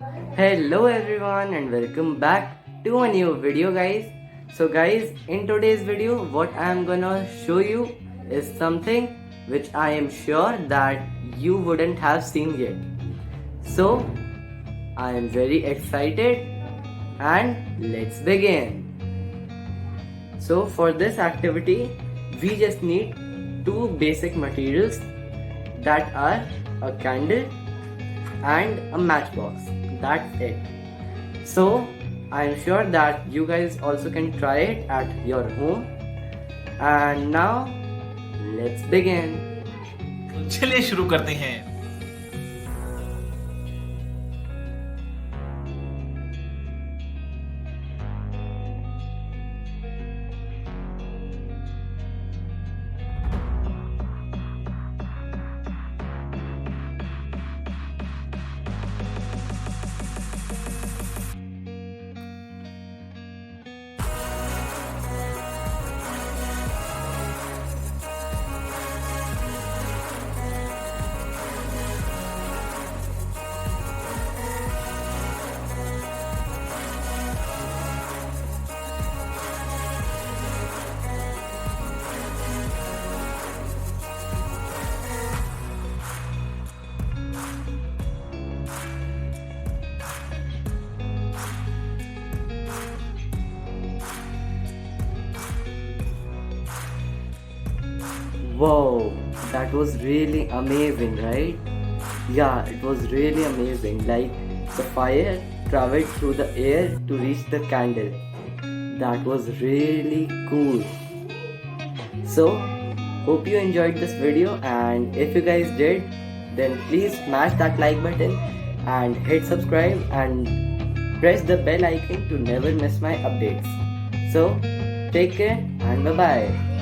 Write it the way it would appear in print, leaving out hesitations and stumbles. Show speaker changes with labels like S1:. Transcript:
S1: Hello everyone and welcome back to a new video guys. So guys, in today's video what I am gonna show you is something which I am sure that you wouldn't have seen yet. So I am very excited and let's begin. So for this activity we just need two basic materials that are a candle and a matchbox. That's it. So I am sure that you guys also can try it at your home. And now let's begin.
S2: तो चलिए शुरू करते हैं।
S1: Wow, that was really amazing, right? Yeah, it was really amazing. Like the fire traveled through the air to reach the candle. That was really cool. So, hope you enjoyed this video, and if you guys did, then please smash that like button and hit subscribe and press the bell icon to never miss my updates. So, take care and bye bye.